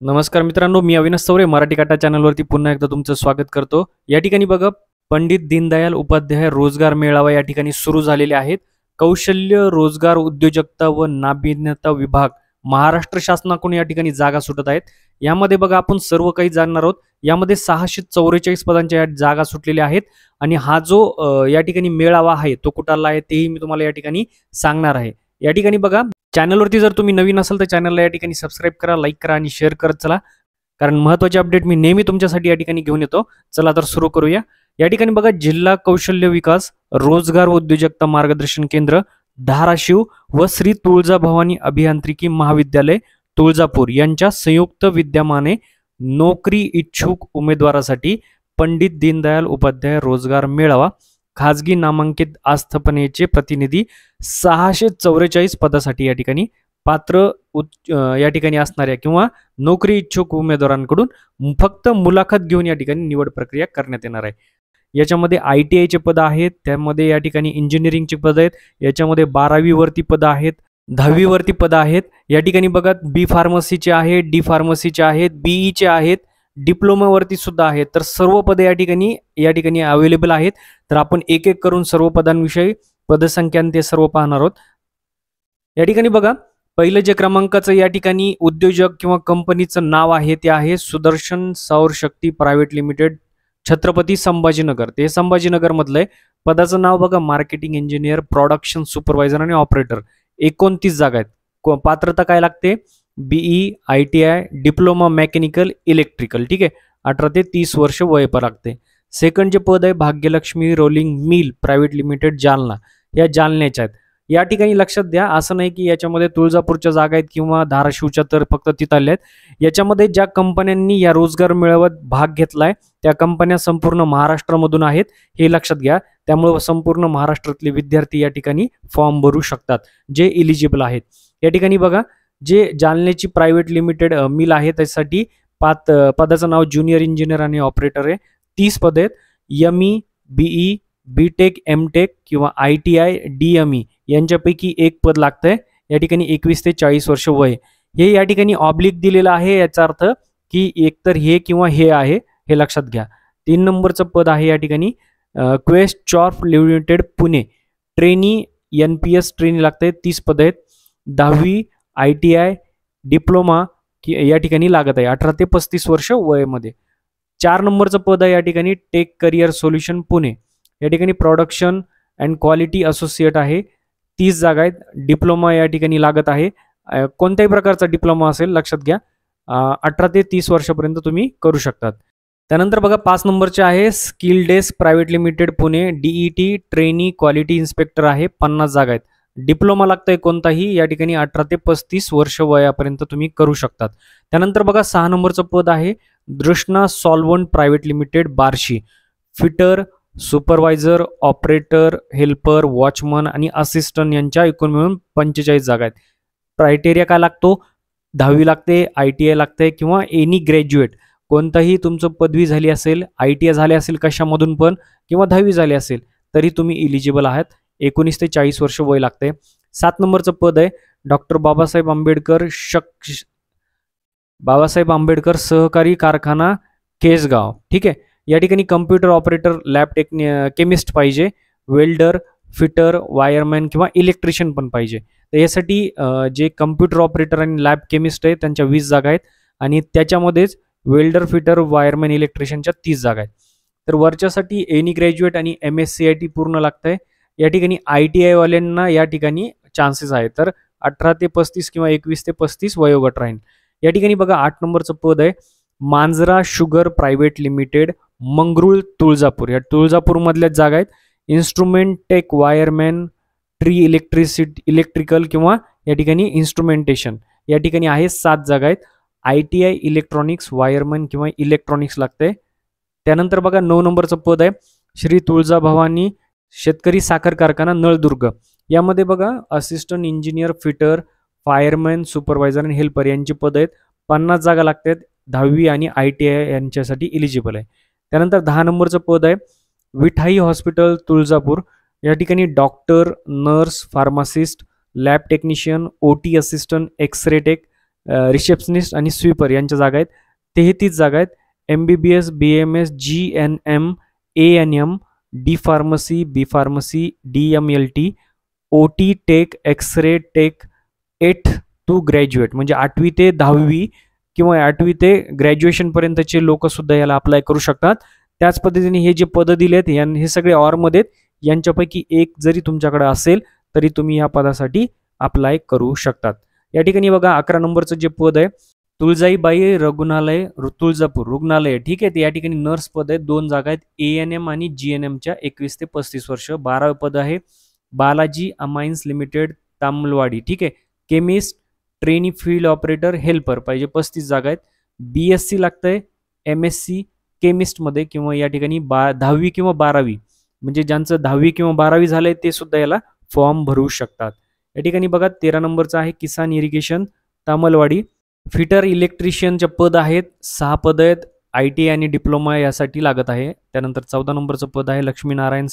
नमस्कार मित्रांनो, मी अविनाश चौरे मराठी काटा चॅनलवरती पुन्हा एकदा तुमचं स्वागत करतो। या ठिकाणी बघा, पंडित दीनदयाल उपाध्याय रोजगार मेळावा या ठिकाणी सुरू झालेले आहेत। कौशल्य रोजगार उद्योजकता व नाविन्यता विभाग महाराष्ट्र शासनाकडून या ठिकाणी जागा सुटत आहेत। यामध्ये बघा आपण सर्व काही जाणणार आहोत। यामध्ये 644 पदांच्या जागा सुटलेल्या आहेत आणि हा जो या ठिकाणी मेळावा आहे तो कुठाला आहे तेही मी तुम्हाला या ठिकाणी सांगणार आहे। या ठिकाणी बघा, चॅनलवरती जर तुम्ही नवीन असाल तर चॅनलला या ठिकाणी सबस्क्राईब करा, लाईक करा आणि शेअर करत चला, कारण महत्त्वाचे अपडेट मी नेहमी तुमच्यासाठी या ठिकाणी घेऊन येतो। चला तर सुरू करूया। या ठिकाणी बघा, जिल्हा कौशल्य विकास रोजगार उद्योजकता मार्गदर्शन केंद्र धाराशिव व श्री तुळजाभवानी अभियांत्रिकी महाविद्यालय तुळजापूर यांच्या संयुक्त विद्यमाने नोकरी इच्छुक उमेदवारासाठी पंडित दीनदयाल उपाध्याय रोजगार मेळावा खाजगी नामांकित आस्थापनेचे प्रतिनिधी 644 पदासाठी या ठिकाणी पात्र या ठिकाणी असणाऱ्या किंवा नोकरी इच्छुक उमेदवारांकडून फक्त मुलाखत घेऊन या ठिकाणी निवड प्रक्रिया करण्यात येणार आहे। याच्यामध्ये ITI चे पद आहेत, त्यामध्ये या ठिकाणी इंजिनिअरिंगचे पद आहेत, याच्यामध्ये 12वी वरती पद आहेत, 10वी वरती पद आहेत। या ठिकाणी बघा, B फार्मसीचे आहेत, D फार्मसीचे आहेत, BE चे आहेत, डिप्लोमा वरती सुद्धा आहेत। तर सर्व पदे या ठिकाणी अवेलेबल आहेत। तर आपण एक एक करून सर्व पदांविषयी पदसंख्या ते सर्व पाहणार आहोत। या ठिकाणी बघा, पहिलं जे क्रमांकाचं या ठिकाणी उद्योजक किंवा कंपनीचं नाव आहे ते आहे सुदर्शन सौर शक्ती प्रायव्हेट लिमिटेड, छत्रपती संभाजीनगर। ते संभाजीनगर मधलं आहे। पदाचं नाव बघा, मार्केटिंग इंजिनियर, प्रोडक्शन सुपरवायझर आणि ऑपरेटर। 29 जागा आहेत। पात्रता काय लागते? BE, ITI, diploma mechanical electrical, ठीक आहे। 18 ते 30 वर्ष वय पर लागते। सेकंड जे पद आहे Bhagyalakshmi rolling mill private limited Jalna, या जालन्याच्या आहेत। या ठिकाणी लक्षात द्या, असं नाही की याच्यामध्ये तुळजापूरच्या जागा आहेत किंवा धाराशिवच्या तर फक्त तिथं आल्या आहेत। याच्यामध्ये ज्या कंपन्यांनी या रोजगार मेळाव्यात भाग घेतलाय त्या कंपन्या संपूर्ण महाराष्ट्रामधून आहेत, हे लक्षात घ्या। त्यामुळे संपूर्ण महाराष्ट्रातले विद्यार्थी या ठिकाणी फॉर्म भरू शकतात जे इलिजिबल आहेत। या ठिकाणी बघा, जे जालन्याची प्रायव्हेट लिमिटेड मिल आहे त्यासाठी पदाचं नाव ज्युनियर इंजिनियर आणि ऑपरेटर आहे। 30 पद आहेत। ME, BE, BTech, MTech किंवा ITI, DME यांच्यापैकी एक पद लागतंय। या ठिकाणी 21 ते 40 वर्ष वय, हे या ठिकाणी ऑब्लिक दिलेलं आहे। याचा अर्थ की एकतर हे किंवा हे आहे, हे लक्षात घ्या। 3 नंबरचं पद आहे या ठिकाणी क्वेस्ट चॉर्फ limited Pune, trainee NPS trainee लागते। 30 पद आहेत। 10वी ITI डिप्लोमा या ठिकाणी लागत आहे 18 ते 35 वर्ष वयामध्ये। 4 नंबरचं पद आहे या ठिकाणी टेक करिअर सोल्युशन पुणे, या ठिकाणी प्रोडक्शन अँड क्वालिटी असोसिएट आहे। 30 जागा आहेत। डिप्लोमा या ठिकाणी लागत आहे, कोणत्याही प्रकारचा डिप्लोमा असेल लक्षात घ्या। 18 ते 30 वर्षापर्यंत तुम्ही करू शकतात। त्यानंतर बघा, 5 नंबरचे आहे skill desk private limited Pune, DET trainee quality inspector आहे। 50 जागा आहेत। डिप्लोमा लागतंय कोणताही, या ठिकाणी 18 ते 35 वर्ष वयापर्यंत तुम्ही करू शकतात। त्यानंतर बघा, 6 नंबरचं पद आहे Drushna solvent private limited Barshi, fitter supervisor, operator, helper, watchman आणि असिस्टंट यांच्या एकूण मिळून 45 जागा आहेत। क्रायटेरिया काय लागतो? 10वी लागते, ITI लागते किंवा एनी ग्रॅज्युएट, कोणताही तुमचं पदवी झाली असेल, ITI झाले असेल कशामधून पण, किंवा 10वी झाली असेल तरी तुम्ही इलिजिबल आहात। 19 ते 40 वर्ष वय लागते। 7 नंबरचं पद आहे डॉक्टर बाबासाहेब आंबेडकर सहकारी कारखाना केसगाव, ठीक आहे। या ठिकाणी कम्प्युटर ऑपरेटर, लॅब केमिस्ट पाहिजे, वेल्डर, फिटर, वायरमॅन किंवा इलेक्ट्रिशियन पण पाहिजे। तर यासाठी जे कम्प्युटर ऑपरेटर आणि लॅब केमिस्ट आहे त्यांच्या 20 जागा आहेत आणि त्याच्यामध्येच वेल्डर, फिटर, वायरमॅन, इलेक्ट्रिशियनच्या 30 जागा आहेत। तर वरच्यासाठी एनी ग्रॅज्युएट आणि MSc पूर्ण लागतंय। या ठिकाणी ITI वाल्यांना या ठिकाणी चान्सेस आहेत। तर 18 ते 35 किंवा 21 ते 35 वयोगट राहील। या ठिकाणी बघा, 8 नंबरचं पद आहे Manjara sugar private limited Mangrul Tuljapur, या तुळजापूर मधल्याच जागा आहेत। इन्स्ट्रुमेंट टेक वायरमॅन, ट्री इलेक्ट्रिकल किंवा या ठिकाणी इन्स्ट्रुमेंटेशन, या ठिकाणी आहे 7 जागा आहेत। ITI इलेक्ट्रॉनिक्स वायरमॅन किंवा इलेक्ट्रॉनिक्स लागते। त्यानंतर बघा, 9 नंबरचं पद आहे श्री तुळजाभवानी शेतकरी साखर कारखाना नळदुर्ग, यामध्ये बघा assistant engineer, fitter, fireman, supervisor आणि हेल्पर यांची पद आहेत। 50 जागा लागतात। 10वी आणि ITI यांच्यासाठी इलिजिबल आहे। त्यानंतर 10 नंबरचं पद आहे विठाई हॉस्पिटल तुळजापूर, या ठिकाणी doctor, nurse, pharmacist, lab technician, OT assistant, x-ray tech receptionist आणि स्वीपर यांच्या जागा आहेत 33 जागा आहेत. MBBS, BMS, GNM, ANM, D pharmacy, B pharmacy, DMLT, OT tech, x-ray tech, 8 to graduate म्हणजे 8वी ते 10वी किंवा 8वी ते ग्रॅज्युएशन पर्यंतचे लोक सुद्धा याला अप्लाय करू शकतात. त्याच पद्धतीने हे जे पद दिलेत हे सगळे ऑरमध्ये यांच्यापैकी एक जरी तुमच्याकडे असेल तरी तुम्ही या पदासाठी अप्लाय करू शकतात. या ठिकाणी बघा 11 नंबरचं जे पद आहे तुळजाईबाई रुग्णालय तुळजापूर रुग्णालय, ठीक आहे. या ठिकाणी नर्स पद आहे, 2 जागा आहेत. ANM आणि GNMच्या 21 ते 35 वर्ष. 12 पद आहे. बालाजी अमाइन्स लिमिटेड तामलवाडी, ठीक आहे. Chemist, trainee field operator, helper पाहिजे, 35 जागा आहेत. BSc लागतंय, MSc केमिस्टमध्ये किंवा या ठिकाणी 10वी किंवा 12वी म्हणजे ज्यांचं 10वी किंवा 12वी झालंय ते सुद्धा याला फॉर्म भरू शकतात. या ठिकाणी बघा 13 नंबरचं आहे किसान इरिगेशन तामलवाडी. फिटर इलेक्ट्रिशियनचे पद आहेत, 6 पद आहेत. ITI आणि डिप्लोमा यासाठी लागत आहे. त्यानंतर 14 नंबरचं पद आहे Laxminarayan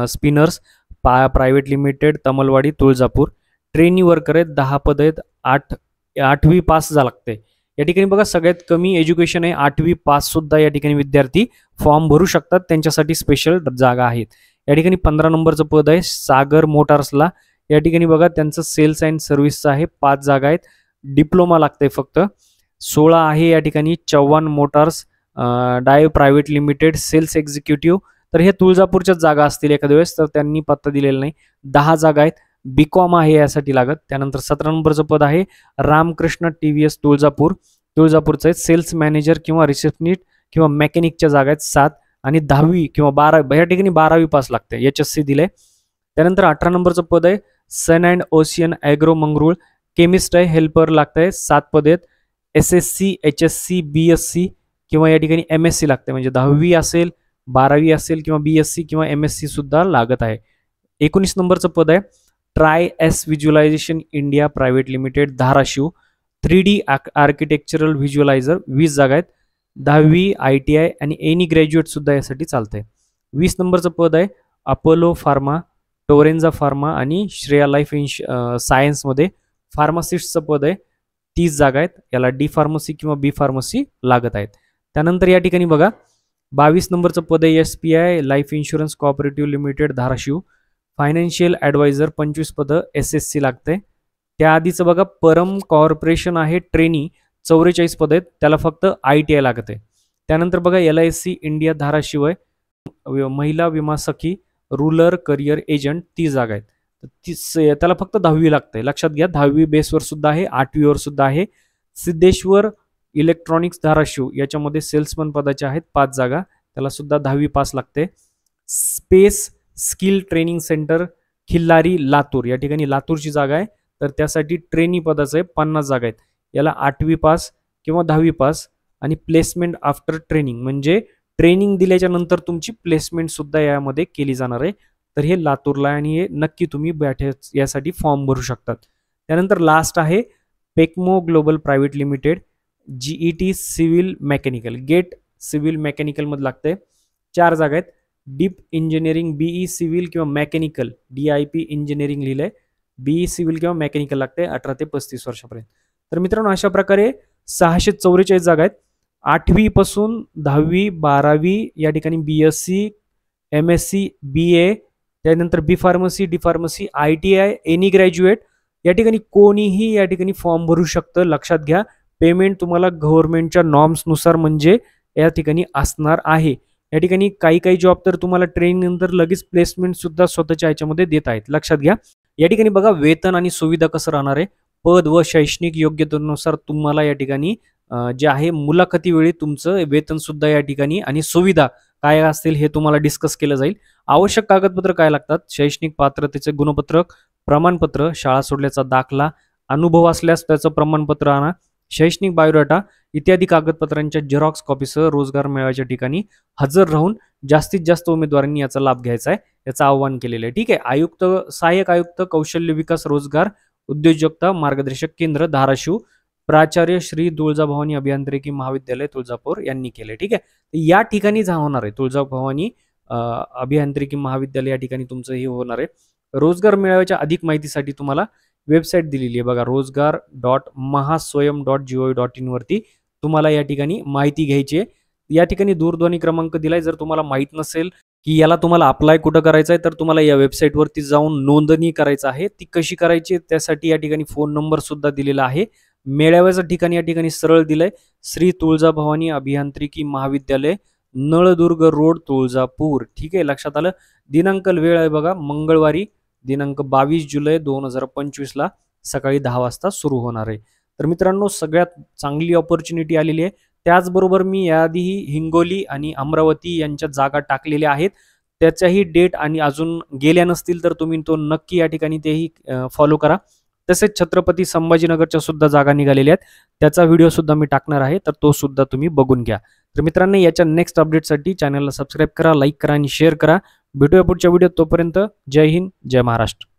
spinners private limited Tamalwadi Tuljapur. Trainee worker आहेत, 10 पद आहेत. 8वी पास जा लागते. या ठिकाणी बघा सगळ्यात कमी एज्युकेशन आहे, 8वी पास सुद्धा या ठिकाणी विद्यार्थी फॉर्म भरू शकतात, त्यांच्यासाठी स्पेशल जागा आहेत. या ठिकाणी 15 नंबरचं पद आहे सागर मोटार्सला. या ठिकाणी बघा त्यांचं सेल्स अँड सर्व्हिसचं आहे, 5 जागा आहेत. डिप्लोमा लागतंय फक्त. 16 आहे या ठिकाणी चव्हाण मोटार्स डाय प्रायव्हेट लिमिटेड सेल्स एक्झिक्युटिव्ह. तर हे तुळजापूरच्याच जागा असतील एखाद्या वेळेस, तर त्यांनी पत्ता दिलेला नाही. 10 जागा आहेत. BCom आहे यासाठी लागत. त्यानंतर 17 नंबरचं पद आहे रामकृष्ण TVS तुळजापूरचं आहे. सेल्स मॅनेजर किंवा रिसेप्शनिस्ट किंवा मेकॅनिकच्या जागा आहेत 7 आणि 10वी किंवा 12 या ठिकाणी 12वी पास लागते, HSC दिले. त्यानंतर 18 नंबरचं पद आहे sun and ocean agro Mangrul chemist आहे, हेल्पर लागतंय, 7 पद आहेत. SSC, HSC, BSc किंवा या ठिकाणी MSc लागते, म्हणजे 10वी असेल 12वी असेल किंवा BSc किंवा MSc सुद्धा लागत आहे. 19 नंबरचं पद आहे tri S visualization India private limited Dharashiv. 3D architectural visualizer 20 जागा आहेत. 10वी ITI आणि एनी ग्रॅज्युएट सुद्धा यासाठी चालतंय. 20 नंबरचं पद आहे अपोलो फार्मा, टोरेन्झा फार्मा आणि श्रेया लाईफ सायन्समध्ये फार्मासिस्टचं पद आहे, 30 जागा आहेत. याला डी फार्मसी किंवा बी फार्मसी लागत आहेत. त्यानंतर या ठिकाणी बघा 22 नंबरचं पद आहे SPI life insurance cooperative limited Dharashiv. Financial adviser 25 पदं SSC लागते. त्याआधीचं बघा परम कॉर्पोरेशन आहे ट्रेनी 44 पद आहेत, त्याला फक्त ITI लागत आहे. त्यानंतर बघा LIC इंडिया धाराशिव आहे, महिला विमा सखी रूरल करिअर एजंट 30 जागा आहेत. त्याला फक्त 10वी लागते, लक्षात घ्या. 10वी बेसवर सुद्धा आहे, 8वीवर सुद्धा आहे. सिद्धेश्वर इलेक्ट्रॉनिक्स धाराशिव याच्यामध्ये सेल्समन पदाचे आहेत 5 जागा, त्याला सुद्धा 10वी पास लागते. Space skill training centre Khillari Latur, या ठिकाणी लातूरची जागा आहे, तर त्यासाठी ट्रेनी पदाचं आहे, 50 जागा आहेत. याला 8वी पास किंवा 10वी पास आणि प्लेसमेंट आफ्टर ट्रेनिंग म्हणजे ट्रेनिंग दिल्याच्या नंतर तुमची प्लेसमेंट सुद्धा यामध्ये केली जाणार आहे. तर हे लातूरला आणि हे नक्की तुम्ही यासाठी फॉर्म भरू शकतात. त्यानंतर लास्ट आहे पेकमो global private limited GET civil mechanical GET civil मेकॅनिकलमध्ये लागते, 4 जागा आहेत. डीप इंजिनिअरिंग BE सिव्हिल किंवा मेकॅनिकल DIP इंजिनिअरिंग लिहिलंय, BE सिव्हिल किंवा मेकॅनिकल लागते 18 ते 35 वर्षापर्यंत. तर मित्रांनो अशा प्रकारे 644 जागा आहेत. 8वी पासून 10वी 12वी या ठिकाणी BSc MSc BA त्यानंतर B pharmacy D pharmacy ITI any graduate या ठिकाणी कोणीही या ठिकाणी फॉर्म भरू शकतं. लक्षात घ्या पेमेंट तुम्हाला गव्हर्नमेंटच्या नॉर्म्सनुसार म्हणजे या ठिकाणी असणार आहे. या ठिकाणी काही जॉब तर तुम्हाला ट्रेनिंग नंतर लगेच प्लेसमेंट सुद्धा स्वतःच्या ह्याच्यामध्ये देत आहेत, लक्षात घ्या. या ठिकाणी बघा वेतन आणि सुविधा कसं राहणार आहे. पद व शैक्षणिक योग्यतेनुसार तुम्हाला या ठिकाणी जे आहे मुलाखतीवेळी तुमचं वेतन सुद्धा या ठिकाणी आणि सुविधा काय असतील हे तुम्हाला डिस्कस केलं जाईल. आवश्यक कागदपत्र काय लागतात, शैक्षणिक पात्रतेचे गुणपत्रक, प्रमाणपत्र, शाळा सोडल्याचा दाखला, अनुभव असल्यास त्याचं प्रमाणपत्र आणा, शैक्षणिक बायोडाटा इत्यादी कागदपत्रांच्या झेरॉक्स कॉपीसह रोजगार मेळाव्याच्या ठिकाणी हजर राहून जास्तीत जास्त उमेदवारांनी याचा लाभ घ्यायचा आहे, याचं आवाहन केलेलं आहे. ठीक आहे. सहाय्यक आयुक्त कौशल्य विकास रोजगार उद्योजकता मार्गदर्शक केंद्र धाराशिव प्राचार्य श्री तुळजाभवानी अभियांत्रिकी महाविद्यालय तुळजापूर यांनी केले. ठीक आहे. या ठिकाणी होणार आहे तुळजाभवानी अभियांत्रिकी महाविद्यालय या ठिकाणी तुमचं हे होणार आहे. रोजगार मेळाव्याच्या अधिक माहितीसाठी तुम्हाला वेबसाईट दिलेली आहे बघा, rozgar.mahaswayam.gov.in वरती तुम्हाला या ठिकाणी माहिती घ्यायची आहे. या ठिकाणी दूरध्वनी क्रमांक दिलाय. जर तुम्हाला माहित नसेल की याला तुम्हाला अप्लाय कुठं करायचं आहे, तर तुम्हाला या वेबसाईटवरती जाऊन नोंदणी करायचं आहे. ती कशी करायची त्यासाठी या ठिकाणी फोन नंबर सुद्धा दिलेला आहे. मेळाव्याचं ठिकाण या ठिकाणी सरळ दिलंय, श्री तुळजाभवानी अभियांत्रिकी महाविद्यालय, नळदुर्ग रोड, तुळजापूर. ठीक आहे, लक्षात आलं. दिनांक वेळ आहे बघा, मंगळवारी दिनांक 22 जुलै 2025 ला सकाळी 10 वाजता सुरू होणार आहे. तर मित्रांनो, सगळ्यात चांगली ऑपॉर्च्युनिटी आलेली आहे. त्याचबरोबर मी याआधीही हिंगोली आणि अमरावती यांच्या जागा टाकलेल्या आहेत. त्याच्याही डेट आणि अजून गेल्या नसतील तर तुम्ही तो नक्की या ठिकाणी तेही फॉलो करा. तसेच छत्रपती संभाजीनगरच्या सुद्धा जागा निघालेल्या आहेत. त्याचा व्हिडिओ सुद्धा मी टाकणार आहे, तर तो सुद्धा तुम्ही बघून घ्या. तर मित्रांनो, याच्या नेक्स्ट अपडेटसाठी चॅनलला सबस्क्राईब करा, लाईक करा आणि शेअर करा. भेटूया पुढच्या व्हिडिओत. तोपर्यंत जय हिंद, जय महाराष्ट्र.